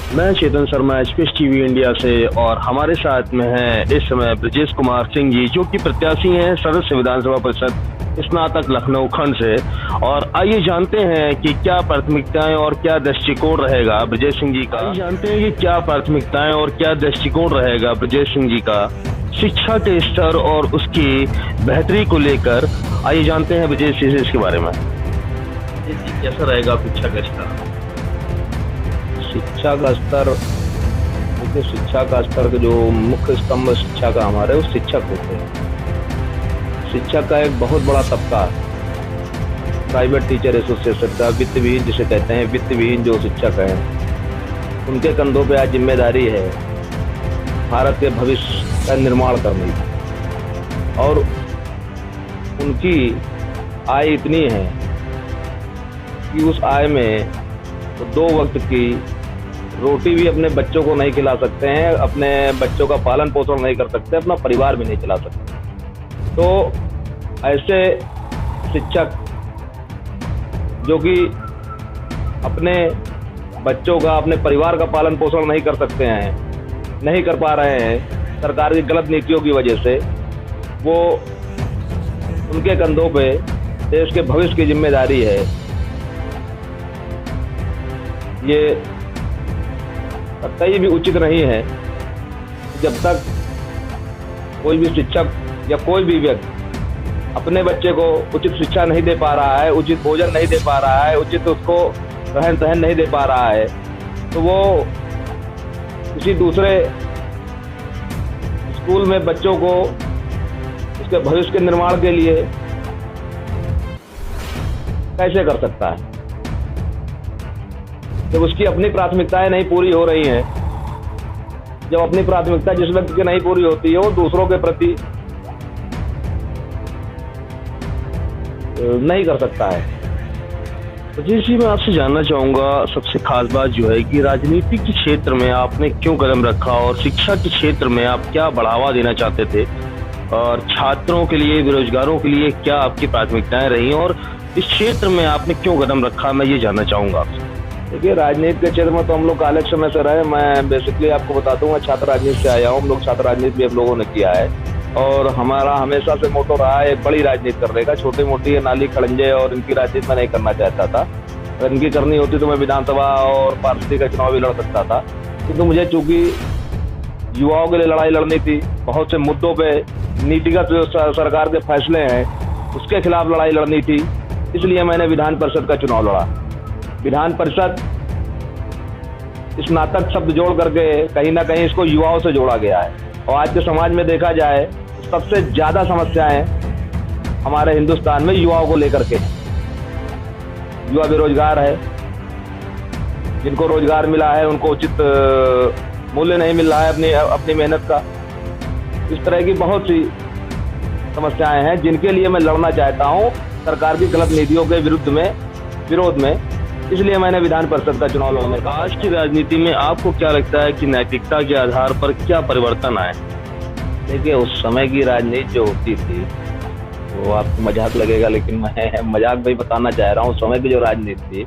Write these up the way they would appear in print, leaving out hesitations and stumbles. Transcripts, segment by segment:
मैं Chetan Sharma HPS TV India से और हमारे साथ में हैं इस समय ब्रजेश कुमार सिंह जी, जो कि प्रत्याशी हैं सदस्य विधानसभा परिषद स्नातक लखनऊ खंड से। और आइए जानते हैं कि क्या प्राथमिकताएं और क्या दृष्टिकोण रहेगा ब्रजेश सिंह जी का। जानते हैं कि क्या प्राथमिकताएं और क्या दृष्टिकोण रहेगा ब्रजेश सिंह जी का शिक्षा के स्तर और उसकी बेहतरी को लेकर। आइए जानते हैं ब्रजेश जी से इसके बारे में। कैसा रहेगा शिक्षा का स्तर? शिक्षा का स्तर, देखिए शिक्षा का स्तर के जो मुख्य स्तंभ शिक्षा का हमारे वो शिक्षक होते हैं। शिक्षक का एक बहुत बड़ा तबका प्राइवेट टीचर एसोसिएशन का वित्तविहीन जिसे कहते हैं, वित्तविहीन जो शिक्षक हैं, उनके कंधों पे आज जिम्मेदारी है भारत के भविष्य का निर्माण करने की। और उनकी आय इतनी है कि उस आय में तो 2 वक्त की रोटी भी अपने बच्चों को नहीं खिला सकते हैं, अपने बच्चों का पालन पोषण नहीं कर सकते, अपना परिवार भी नहीं चला सकते। तो ऐसे शिक्षक जो कि अपने बच्चों का, अपने परिवार का पालन पोषण नहीं कर सकते हैं, नहीं कर पा रहे हैं सरकार की गलत नीतियों की वजह से, वो उनके कंधों पे देश के भविष्य की जिम्मेदारी है। ये कतई भी उचित नहीं है जब तक कोई भी शिक्षक या कोई भी व्यक्ति अपने बच्चे को उचित शिक्षा नहीं दे पा रहा है, उचित भोजन नहीं दे पा रहा है, उचित उसको रहन सहन नहीं दे पा रहा है, तो वो किसी दूसरे स्कूल में बच्चों को उसके भविष्य के निर्माण के लिए कैसे कर सकता है। जब उसकी अपनी प्राथमिकताएं नहीं पूरी हो रही हैं, जब अपनी प्राथमिकता जिस व्यक्ति की नहीं पूरी होती है, वो दूसरों के प्रति नहीं कर सकता है। तो जी मैं आपसे जानना चाहूँगा, सबसे खास बात जो है कि राजनीति के क्षेत्र में आपने क्यों कदम रखा और शिक्षा के क्षेत्र में आप क्या बढ़ावा देना चाहते थे, और छात्रों के लिए, बेरोजगारों के लिए क्या आपकी प्राथमिकताएं रही और इस क्षेत्र में आपने क्यों कदम रखा, मैं ये जानना चाहूँगा आपसे। देखिए, राजनीति के क्षेत्र में तो हम लोग काले समय से रहे। मैं बेसिकली आपको बता दूंगा, छात्र राजनीति से आया हूँ। हम लोग छात्र राजनीति भी हम लोगों ने किया है और हमारा हमेशा से मोटो रहा है बड़ी राजनीति करने का। छोटी मोटी नाली खड़ंजे और इनकी राजनीति मैं नहीं करना चाहता था। अगर इनकी करनी होती तो मैं विधानसभा और पार्षद का चुनाव भी लड़ सकता था, किंतु मुझे चूंकि युवाओं के लिए लड़ाई लड़नी थी, बहुत से मुद्दों पे नीतिगत जो सरकार के फैसले हैं उसके खिलाफ लड़ाई लड़नी थी, इसलिए मैंने विधान परिषद का चुनाव लड़ा। विधान परिषद स्नातक शब्द जोड़ करके कहीं ना कहीं इसको युवाओं से जोड़ा गया है। और आज के समाज में देखा जाए तो सबसे ज्यादा समस्याएं हमारे हिंदुस्तान में युवाओं को लेकर के। युवा बेरोजगार है, जिनको रोजगार मिला है उनको उचित मूल्य नहीं मिल रहा है अपनी मेहनत का। इस तरह की बहुत सी समस्याएं हैं जिनके लिए मैं लड़ना चाहता हूं सरकार की गलत नीतियों के विरोध में। इसलिए मैंने विधान परिषद का चुनाव लड़ने का। आज की राजनीति में आपको क्या लगता है कि नैतिकता के आधार पर क्या परिवर्तन आए? देखिए, उस समय की राजनीति जो होती थी, वो आपको मजाक लगेगा लेकिन मैं मजाक में ही बताना चाह रहा हूँ। उस समय की जो राजनीति थी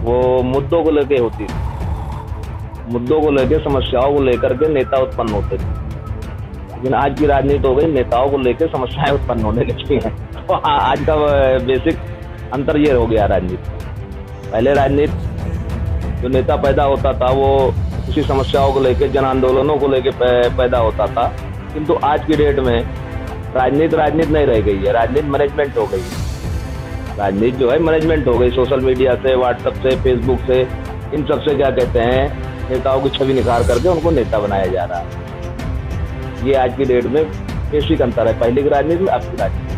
वो मुद्दों को लेके होती थी, मुद्दों को लेके, समस्याओं को लेकर के नेता उत्पन्न होते थे। लेकिन आज की राजनीति हो गई नेताओं को लेकर समस्याएं उत्पन्न होने लगी हैं। तो आज का बेसिक अंतर ये हो गया राजनीति। पहले राजनीति जो नेता पैदा होता था वो किसी समस्याओं को लेकर, जन आंदोलनों को लेकर पैदा होता था, किंतु आज की डेट में राजनीति नहीं रह गई है, राजनीति मैनेजमेंट हो गई है। राजनीति जो है मैनेजमेंट हो गई, सोशल मीडिया से, व्हाट्सएप से, फेसबुक से, इन सब से क्या कहते हैं, नेताओं की छवि निखार करके उनको नेता बनाया जा रहा है। ये आज की डेट में बेसिक अंतर है पहले की राजनीति में अब की राजनीति।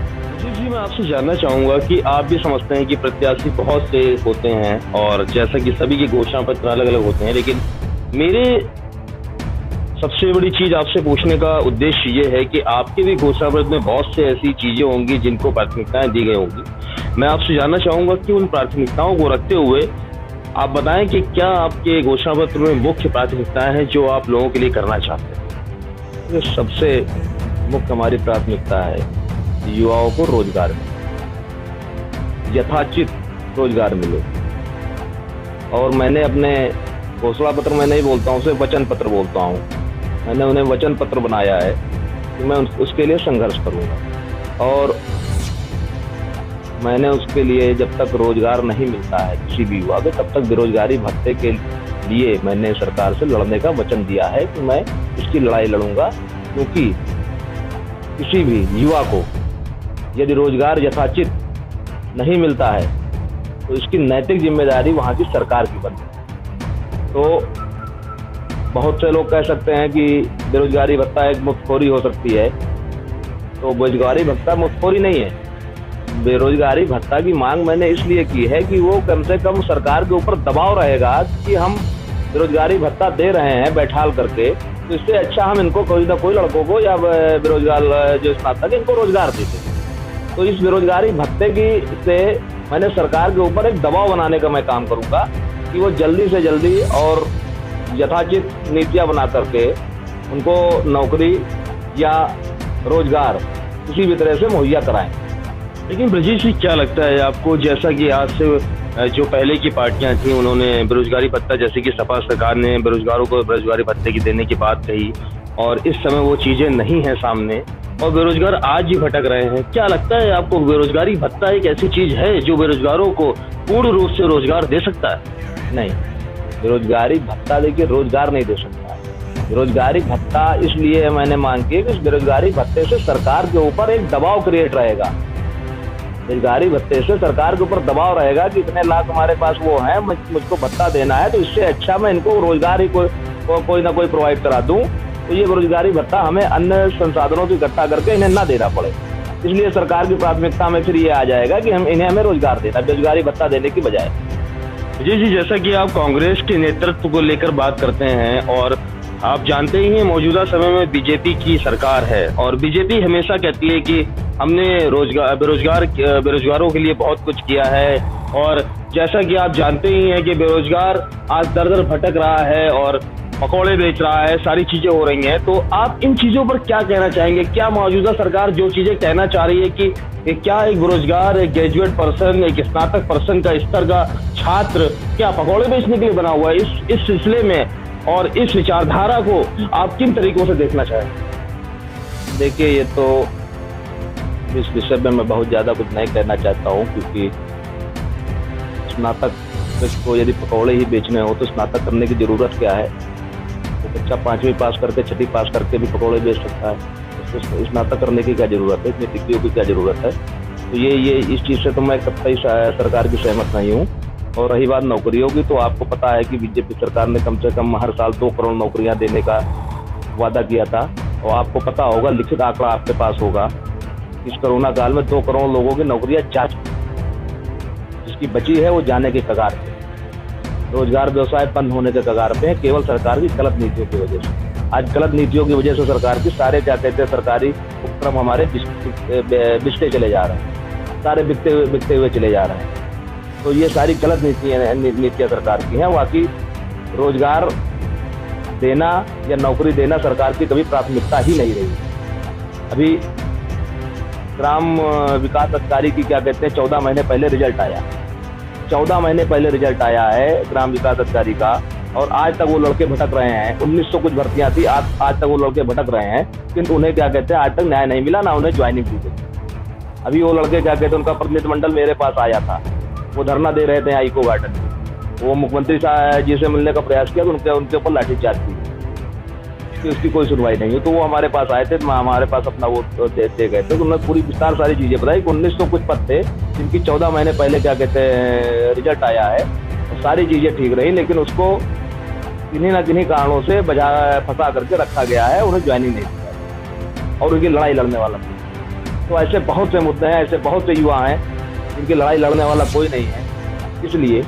जी मैं आपसे जानना चाहूँगा कि आप भी समझते हैं कि प्रत्याशी बहुत से होते हैं और जैसा कि सभी की घोषणा पत्र अलग अलग होते हैं, लेकिन मेरे सबसे बड़ी चीज़ आपसे पूछने का उद्देश्य ये है कि आपके भी घोषणा पत्र में बहुत से ऐसी चीज़ें होंगी जिनको प्राथमिकताएं दी गई होंगी। मैं आपसे जानना चाहूँगा कि उन प्राथमिकताओं को रखते हुए आप बताएं कि क्या आपके घोषणा पत्र में मुख्य प्राथमिकताएं हैं जो आप लोगों के लिए करना चाहते हैं? सबसे मुख्य हमारी प्राथमिकता है युवाओं को रोजगार मिले, यथाचित रोजगार मिले। और मैंने अपने घोषणा पत्र मैं नहीं बोलता हूँ, उसे वचन पत्र बोलता हूँ। मैंने उन्हें वचन पत्र बनाया है कि मैं उसके लिए संघर्ष करूँगा, और मैंने उसके लिए जब तक रोजगार नहीं मिलता है किसी भी युवा को, तब तक बेरोजगारी भत्ते के लिए मैंने सरकार से लड़ने का वचन दिया है कि मैं इसकी लड़ाई लड़ूंगा। क्योंकि किसी भी युवा को यदि रोजगार यथाचित नहीं मिलता है तो इसकी नैतिक जिम्मेदारी वहाँ की सरकार की बनती है। तो बहुत से लोग कह सकते हैं कि बेरोजगारी भत्ता एक मुफ्तखोरी हो सकती है, तो बेरोजगारी भत्ता मुफ्तखोरी नहीं है। बेरोजगारी भत्ता की मांग मैंने इसलिए की है कि वो कम से कम सरकार के ऊपर दबाव रहेगा कि हम बेरोजगारी भत्ता दे रहे हैं बैठाल करके, तो इससे अच्छा हम इनको कोई ना कोई लड़कों को या बेरोजगार जो स्नातक इनको रोजगार देते। तो इस बेरोजगारी भत्ते की से मैंने सरकार के ऊपर एक दबाव बनाने का मैं काम करूंगा कि वो जल्दी से जल्दी और यथाचित नीतियां बना करके उनको नौकरी या रोजगार किसी भी तरह से मुहैया कराएं। लेकिन ब्रजेश जी, क्या लगता है आपको, जैसा कि आज से जो पहले की पार्टियां थी उन्होंने बेरोजगारी भत्ता, जैसे कि सपा सरकार ने बेरोजगारों को बेरोजगारी भत्ते की देने की बात कही, और इस समय वो चीजें नहीं है सामने और बेरोजगार आज ही भटक रहे हैं। क्या लगता है आपको, बेरोजगारी भत्ता एक ऐसी चीज है जो बेरोजगारों को पूर्ण रूप से रोजगार दे सकता है? नहीं, बेरोजगारी भत्ता देखिए रोजगार नहीं दे सकता। बेरोजगारी भत्ता इसलिए मैंने मांग की कि इस बेरोजगारी भत्ते से सरकार के ऊपर एक दबाव क्रिएट रहेगा। बेरोजगारी भत्ते से सरकार के ऊपर दबाव रहेगा कि इतने लाख हमारे पास वो हैं, मुझको भत्ता देना है, तो इससे अच्छा मैं इनको रोजगार ही कोई ना कोई प्रोवाइड करा दूं, तो ये बेरोजगारी भत्ता हमें अन्य संसाधनों की इकट्ठा करके इन्हें ना देना पड़े। इसलिए सरकार की प्राथमिकता में फिर ये आ जाएगा कि हमें रोजगार देना, बेरोजगारी भत्ता देने की बजाय। जी, जैसा कि आप कांग्रेस के नेतृत्व को लेकर बात करते हैं और आप जानते ही हैं मौजूदा समय में बीजेपी की सरकार है, और बीजेपी हमेशा कहती है कि हमने बेरोजगारों के लिए बहुत कुछ किया है, और जैसा कि आप जानते ही हैं कि बेरोजगार आज दर दर भटक रहा है और पकौड़े बेच रहा है, सारी चीजें हो रही हैं। तो आप इन चीजों पर क्या कहना चाहेंगे? क्या मौजूदा सरकार जो चीजें कहना चाह रही है कि क्या एक बेरोजगार, एक ग्रेजुएट पर्सन, एक स्नातक पर्सन का स्तर का छात्र क्या पकौड़े बेचने के लिए बना हुआ है? इस सिलसिले में और इस विचारधारा को आप किन तरीकों से देखना चाहेंगे? देखिए, ये तो इस विषय में मैं बहुत ज़्यादा कुछ नहीं कहना चाहता हूँ, क्योंकि स्नातक को यदि पकौड़े ही बेचने हो तो स्नातक करने की ज़रूरत क्या है? तो बच्चा 5वीं पास करके 6ठी पास करके भी पकौड़े बेच सकता है, उसको स्नातक करने की क्या ज़रूरत है, इतनी डिग्रियों की क्या ज़रूरत है? तो ये इस चीज़ से तो मैं कतई सरकार की सहमत नहीं हूँ। और रही बात नौकरियों की, तो आपको पता है कि बीजेपी सरकार ने कम से कम हर साल 2 करोड़ नौकरियां देने का वादा किया था, और आपको पता होगा, लिखित आंकड़ा आपके पास होगा, इस कोरोना काल में 2 करोड़ लोगों की नौकरियां जा चुकी, जिसकी बची है वो जाने के कगार पे, रोजगार व्यवसाय बंद होने के कगार पे है, केवल सरकार की गलत नीतियों की वजह से। आज गलत नीतियों की वजह से सरकार की सारे क्या कहते हैं सरकारी उपक्रम हमारे बिकते चले जा रहे हैं, सारे बिकते हुए चले जा रहे हैं। तो ये सारी गलत नीतियां सरकार की हैं। बाकी रोजगार देना या नौकरी देना सरकार की कभी प्राथमिकता ही नहीं रही। अभी ग्राम विकास अधिकारी की क्या कहते हैं 14 महीने पहले रिजल्ट आया, 14 महीने पहले रिजल्ट आया है ग्राम विकास अधिकारी का, और आज तक वो लड़के भटक रहे हैं। 1900 कुछ भर्तियां थी, आज तक वो लड़के भटक रहे हैं, किंतु उन्हें क्या कहते हैं आज तक न्याय नहीं मिला, ना उन्हें ज्वाइनिंग दी गई। अभी वो लड़के क्या कहते हैं, उनका प्रतिनिधिमंडल मेरे पास आया था, वो धरना दे रहे थे इको गार्डन में, वो मुख्यमंत्री साहब जी से मिलने का प्रयास किया तो उनके ऊपर लाठीचार्ज की, उसकी कोई सुनवाई नहीं हुई। तो वो हमारे पास आए थे, हमारे पास अपना वो दे गए थे, तो उन्होंने पूरी विस्तार सारी चीजें बताई कि 1900 कुछ पद थे जिनकी 14 महीने पहले क्या कहते हैं रिजल्ट आया है, और सारी चीजें ठीक रही, लेकिन उसको किन्हीं ना किन्हीं कारणों से फंसा करके रखा गया है, उन्हें ज्वाइनिंग नहीं दिया और उनकी लड़ाई लड़ने वाला। तो ऐसे बहुत से मुद्दे हैं, ऐसे बहुत से युवा हैं जिनकी लड़ाई लड़ने वाला कोई नहीं है। इसलिए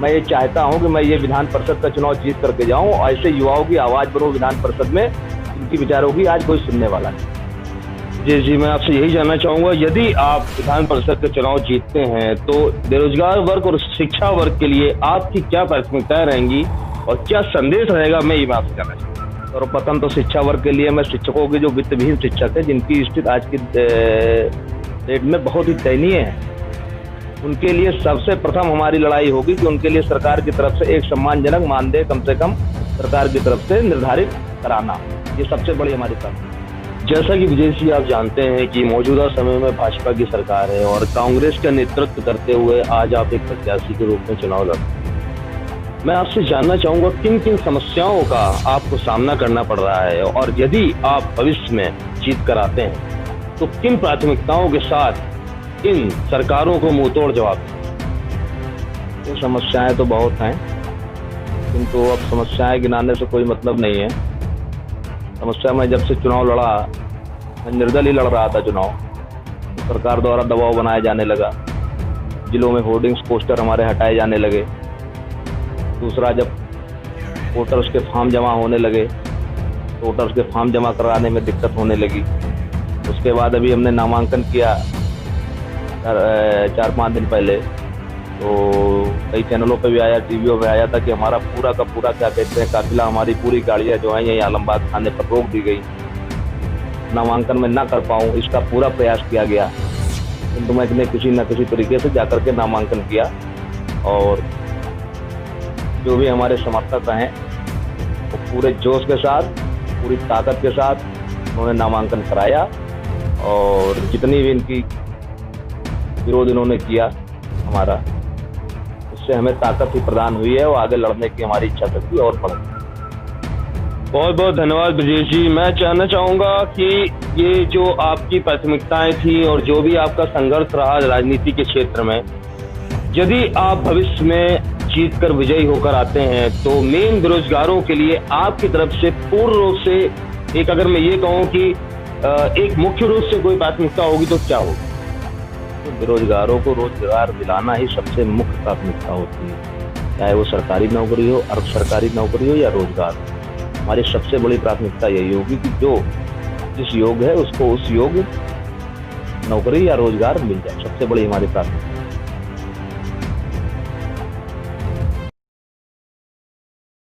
मैं ये चाहता हूं कि मैं ये विधान परिषद का चुनाव जीत करके जाऊं और ऐसे युवाओं की आवाज बनूं विधान परिषद में, इनकी विचारों की आज कोई सुनने वाला नहीं। जी, मैं आपसे यही जानना चाहूंगा, यदि आप विधान परिषद का चुनाव जीतते हैं तो बेरोजगार वर्ग और शिक्षा वर्ग के लिए आपकी क्या प्राथमिकताएं रहेंगी और क्या संदेश रहेगा, मैं ये आपसे जानना चाहूँगा। सर्वप्रथम तो शिक्षा वर्ग के लिए मैं शिक्षकों की जो वित्तविहीन शिक्षक है, जिनकी स्थिति आज की डेट में बहुत ही दयनीय है, उनके लिए सबसे प्रथम हमारी लड़ाई होगी कि उनके लिए सरकार की तरफ से एक सम्मानजनक मानदेय कम से कम सरकार की तरफ से निर्धारित कराना, ये सबसे बड़ी हमारी प्राथमिकता। जैसा कि विजय जी आप जानते हैं कि मौजूदा समय में भाजपा की सरकार है और कांग्रेस का नेतृत्व करते हुए आज आप एक प्रत्याशी के रूप में चुनाव लड़, मैं आपसे जानना चाहूंगा किन किन समस्याओं का आपको सामना करना पड़ रहा है और यदि आप भविष्य में जीत कर आते हैं तो किन प्राथमिकताओं के साथ इन सरकारों को मुंहतोड़ जवाब दें। ये समस्याएं तो बहुत हैं, किंतु अब समस्याएं गिनाने से कोई मतलब नहीं है। समस्या में जब से चुनाव लड़ा, मैं निर्दल ही लड़ रहा था चुनाव, तो सरकार द्वारा दबाव बनाया जाने लगा, जिलों में होर्डिंग्स पोस्टर हमारे हटाए जाने लगे। दूसरा, जब वोटर्स के फॉर्म जमा होने लगे तो वोटर्स के फॉर्म जमा कराने में दिक्कत होने लगी। उसके बाद अभी हमने नामांकन किया 4-5 दिन पहले, तो कई चैनलों पे भी आया, टीवीओ पे आया था कि हमारा पूरा का पूरा क्या कहते हैं काफिला, हमारी पूरी गाड़ियाँ जो हैं यहीं आलमबाग थाने पर रोक दी गई, नामांकन में ना कर पाऊँ इसका पूरा प्रयास किया गया। किंतु मैंने किसी न किसी तरीके से जाकर के नामांकन किया और जो भी हमारे समर्थक हैं वो पूरे जोश के साथ, पूरी ताकत के साथ उन्होंने नामांकन कराया और जितनी भी इनकी विरोध इन्होंने किया हमारा, उससे हमें ताकत ही प्रदान हुई है और आगे लड़ने की हमारी इच्छा शक्ति और बढ़ गई। बहुत बहुत धन्यवाद ब्रजेश जी। मैं जानना चाहूंगा कि ये जो आपकी प्राथमिकताएं थी और जो भी आपका संघर्ष रहा राजनीति के क्षेत्र में, यदि आप भविष्य में जीत कर विजयी होकर आते हैं तो मेन बेरोजगारों के लिए आपकी तरफ से पूर्ण रूप से एक, अगर मैं ये कहूँ कि एक मुख्य रूप से कोई प्राथमिकता होगी तो क्या होगी? तो बेरोजगारों को रोजगार दिलाना ही सबसे मुख्य प्राथमिकता होती है, चाहे वो सरकारी नौकरी हो, अर्ध सरकारी नौकरी हो या रोजगार। हमारी सबसे बड़ी प्राथमिकता यही होगी कि जो जिस योग्य है उसको उस योग्य नौकरी या रोजगार मिल जाए, सबसे बड़ी हमारी प्राथमिकता।